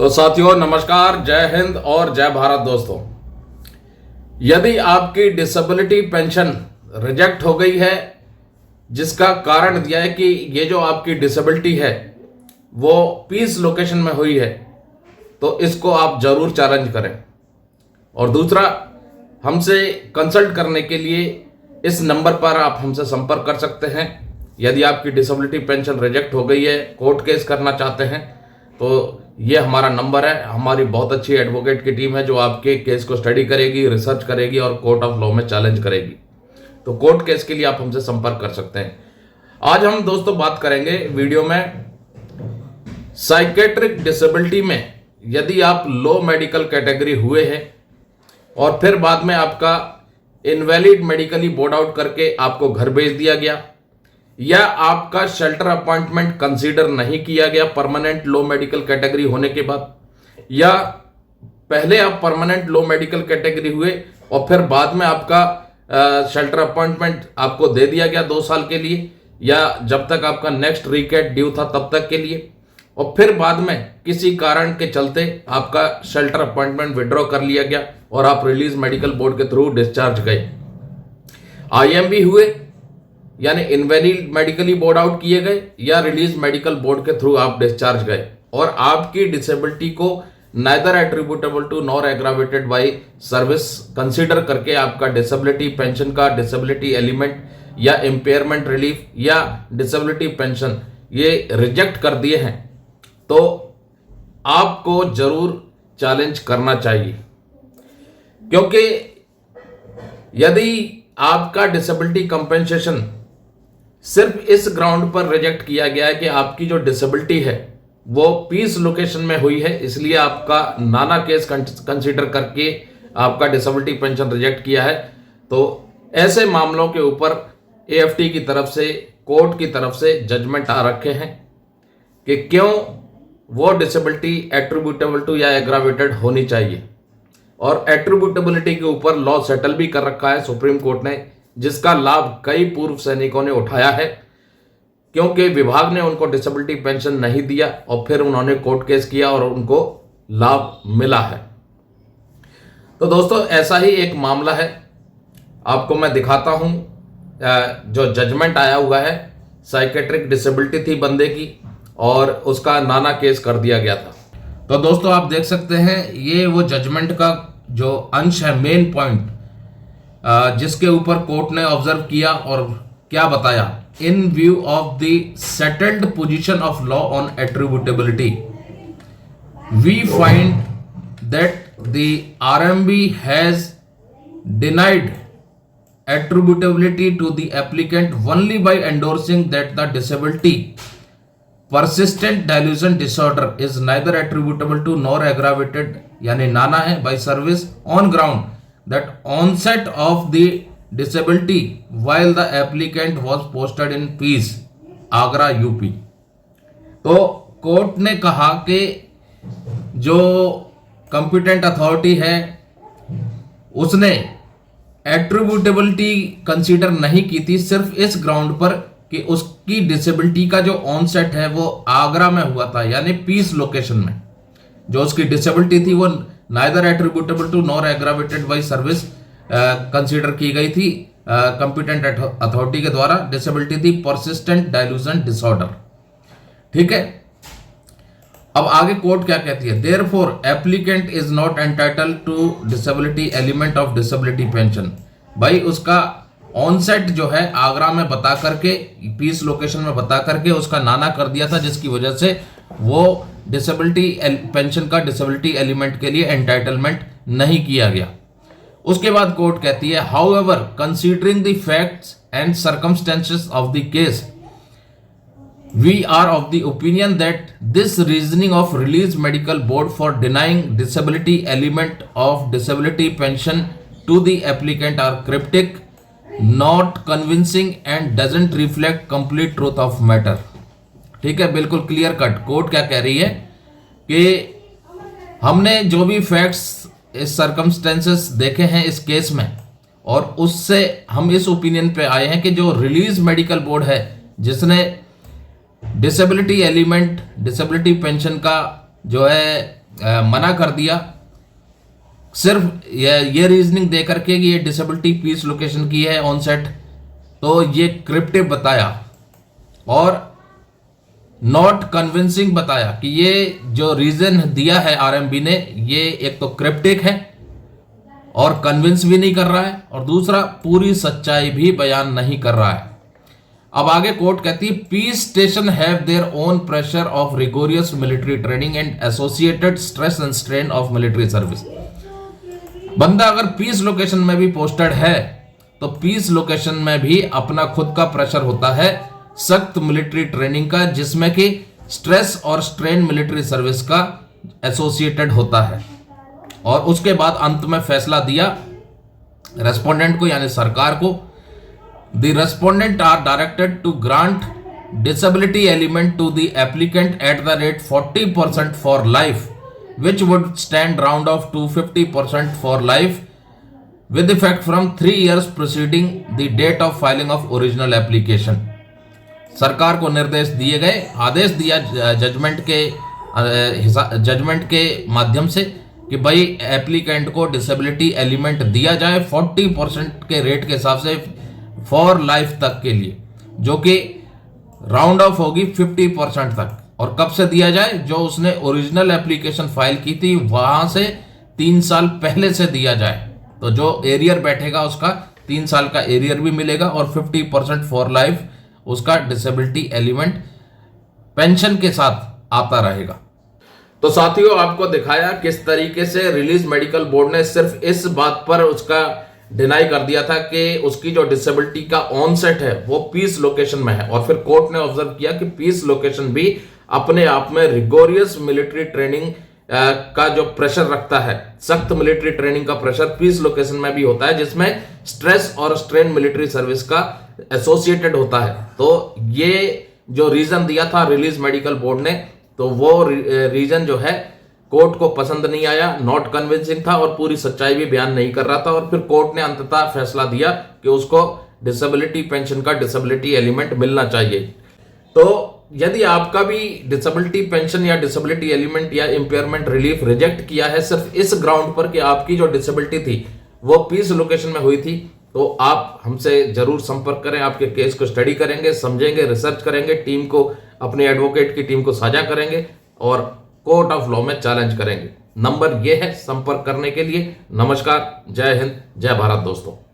तो साथियों नमस्कार, जय हिंद और जय भारत। दोस्तों, यदि आपकी डिसेबिलिटी पेंशन रिजेक्ट हो गई है, जिसका कारण दिया है कि ये जो आपकी डिसेबिलिटी है वो पीस लोकेशन में हुई है, तो इसको आप जरूर चैलेंज करें। और दूसरा, हमसे कंसल्ट करने के लिए इस नंबर पर आप हमसे संपर्क कर सकते हैं। यदि आपकी डिसेबिलिटी पेंशन रिजेक्ट हो गई है, कोर्ट केस करना चाहते हैं, तो ये हमारा नंबर है। हमारी बहुत अच्छी एडवोकेट की टीम है जो आपके केस को स्टडी करेगी, रिसर्च करेगी और कोर्ट ऑफ लॉ में चैलेंज करेगी। तो कोर्ट केस के लिए आप हमसे संपर्क कर सकते हैं। आज हम दोस्तों बात करेंगे वीडियो में साइकेट्रिक डिसेबिलिटी में, यदि आप लो मेडिकल कैटेगरी हुए हैं और फिर बाद में आपका इनवैलिड मेडिकली बोर्ड आउट करके आपको घर भेज दिया गया, या आपका शेल्टर अपॉइंटमेंट कंसीडर नहीं किया गया परमानेंट लो मेडिकल कैटेगरी होने के बाद, या पहले आप परमानेंट लो मेडिकल कैटेगरी हुए और फिर बाद में आपका शेल्टर अपॉइंटमेंट आपको दे दिया गया 2 साल के लिए, या जब तक आपका नेक्स्ट रिकेट ड्यू था तब तक के लिए, और फिर बाद में किसी कारण के चलते आपका शेल्टर अपॉइंटमेंट विड्रॉ कर लिया गया और आप रिलीज मेडिकल बोर्ड के थ्रू डिस्चार्ज गए। IMB हुए यानी इनवैलिड मेडिकली बोर्ड आउट किए गए, या रिलीज मेडिकल बोर्ड के थ्रू आप डिस्चार्ज गए और आपकी डिसेबिलिटी को neither attributable to nor aggravated by service consider करके आपका डिसेबिलिटी पेंशन का डिसेबिलिटी एलिमेंट या इम्पेयरमेंट रिलीफ या डिसेबिलिटी पेंशन ये रिजेक्ट कर दिए हैं, तो आपको जरूर चैलेंज करना चाहिए। क्योंकि यदि आपका डिसेबिलिटी कंपेंसेशन सिर्फ इस ग्राउंड पर रिजेक्ट किया गया है कि आपकी जो डिसेबिलिटी है वो पीस लोकेशन में हुई है, इसलिए आपका नाना केस कंसीडर करके आपका डिसेबिलिटी पेंशन रिजेक्ट किया है, तो ऐसे मामलों के ऊपर AFT की तरफ से, कोर्ट की तरफ से जजमेंट आ रखे हैं कि क्यों वो डिसेबिलिटी एट्रीब्यूटेबल टू या एग्रावेटेड होनी चाहिए। और एट्रीब्यूटेबिलिटी के ऊपर लॉ सेटल भी कर रखा है सुप्रीम कोर्ट ने, जिसका लाभ कई पूर्व सैनिकों ने उठाया है, क्योंकि विभाग ने उनको डिसेबिलिटी पेंशन नहीं दिया और फिर उन्होंने कोर्ट केस किया और उनको लाभ मिला है। तो दोस्तों, ऐसा ही एक मामला है, आपको मैं दिखाता हूं। जो जजमेंट आया हुआ है, साइकेट्रिक डिसेबिलिटी थी बंदे की और उसका नाना केस कर दिया गया था। तो दोस्तों, आप देख सकते हैं ये वो जजमेंट का जो अंश है, मेन पॉइंट, जिसके ऊपर कोर्ट ने ऑब्जर्व किया और क्या बताया। In view of the settled position of law on attributability, we find that the RMB has denied attributability to the applicant only by endorsing that the disability persistent delusion disorder is neither attributable to nor aggravated यानी नाना है by service on ground that onset of the disability while the applicant was posted in Peace, Agra UP। तो court ने कहा कि जो competent authority है उसने एट्रीब्यूटेबिलिटी consider नहीं की थी सिर्फ इस ग्राउंड पर कि उसकी डिसेबिलिटी का जो ऑनसेट है वो आगरा में हुआ था, यानी पीस लोकेशन में। जो उसकी डिसेबिलिटी थी वो neither attributable to nor aggravated by service consider की गई थी कंपिटेंट अथॉरिटी के द्वारा। डिसेबिलिटी थी परसिस्टेंट डायलूजन डिसऑर्डर। ठीक है, अब आगे कोर्ट क्या कहती है। Therefore applicant is not entitled to disability element of disability pension. भाई उसका ऑनसेट जो है आगरा में बता करके, पीस लोकेशन में बता करके उसका नाना कर दिया था, जिसकी वजह से वो डिसेबिलिटी पेंशन का डिसेबिलिटी एलिमेंट के लिए एंटाइटलमेंट नहीं किया गया। उसके बाद कोर्ट कहती है, however considering the facts and circumstances of the case, we are of the opinion that this reasoning of release medical board for denying disability element of disability pension to the applicant are cryptic, not convincing and doesn't reflect complete truth of matter। ठीक है, बिल्कुल clear cut. Court क्या कह रही है कि हमने जो भी फैक्ट्स, इस सर्कमस्टेंसेस देखे हैं इस केस में, और उससे हम इस ओपिनियन पे आए हैं कि जो रिलीज मेडिकल बोर्ड है जिसने डिसेबिलिटी एलिमेंट, डिसेबिलिटी पेंशन का जो है मना कर दिया, सिर्फ ये रीजनिंग दे करके कि ये डिसेबिलिटी पीस लोकेशन की है ऑनसेट, तो ये क्रिप्टिव बताया और नॉट कन्विंसिंग बताया कि ये जो रीजन दिया है आरएमबी ने, ये एक तो क्रिप्टिक है और कन्विंस भी नहीं कर रहा है, और दूसरा पूरी सच्चाई भी बयान नहीं कर रहा है। अब आगे कोर्ट कहती है, peace station have their own pressure of rigorous military training and associated stress and strain of military service. बंदा अगर पीस लोकेशन में भी पोस्टेड है तो पीस लोकेशन में भी अपना खुद का प्रेशर होता है सख्त मिलिट्री ट्रेनिंग का, जिसमें कि स्ट्रेस और स्ट्रेन मिलिट्री सर्विस का एसोसिएटेड होता है। और उसके बाद अंत में फैसला दिया रेस्पोंडेंट को यानी सरकार को, the respondent are directed to grant disability element to the applicant at the rate 40% for life which would stand round off to 50% for life with effect from 3 years preceding the date of filing of original application। सरकार को निर्देश दिए गए, आदेश दिया judgement के माध्यम से कि भाई एप्लीकेंट को डिसेबिलिटी एलिमेंट दिया जाए 40% के रेट के हिसाब से फॉर लाइफ तक के लिए, जो कि राउंड ऑफ होगी 50% तक। और कब से दिया जाए? जो उसने ओरिजिनल एप्लीकेशन फाइल की थी वहां से 3 साल पहले से दिया जाए, तो जो एरियर बैठेगा उसका 3 साल का एरियर भी मिलेगा और 50% फॉर लाइफ उसका डिसेबिलिटी एलिमेंट पेंशन के साथ आता रहेगा। तो साथियों, आपको दिखाया किस तरीके से रिलीज मेडिकल बोर्ड ने सिर्फ इस बात पर उसका डिनाई कर दिया था कि उसकी जो डिसेबिलिटी का ऑनसेट है वो पीस लोकेशन में है, और फिर कोर्ट ने ऑब्जर्व किया कि पीस लोकेशन भी अपने आप में रिगोरियस मिलिट्री ट्रेनिंग का जो प्रेशर रखता है, सख्त मिलिट्री ट्रेनिंग का प्रेशर पीस लोकेशन में भी होता है, जिसमें स्ट्रेस और स्ट्रेन मिलिट्री सर्विस का एसोसिएटेड होता है। तो ये जो रीजन दिया था रिलीज मेडिकल बोर्ड ने, तो वो रीजन जो है कोर्ट को पसंद नहीं आया, नॉट कन्विंसिंग था और पूरी सच्चाई भी बयान नहीं कर रहा था। और फिर कोर्ट ने अंततः फैसला दिया कि उसको डिसेबिलिटी पेंशन का डिसेबिलिटी एलिमेंट मिलना चाहिए। तो यदि आपका भी डिसेबिलिटी पेंशन या डिसेबिलिटी एलिमेंट या इंपेयरमेंट रिलीफ रिजेक्ट किया है सिर्फ इस ग्राउंड पर कि आपकी जो डिसेबिलिटी थी वो पीस लोकेशन में हुई थी, तो आप हमसे जरूर संपर्क करें। आपके केस को स्टडी करेंगे, समझेंगे, रिसर्च करेंगे, टीम को, अपने एडवोकेट की टीम को साझा करेंगे और कोर्ट ऑफ लॉ में चैलेंज करेंगे। नंबर ये है संपर्क करने के लिए। नमस्कार, जय हिंद, जय भारत दोस्तों।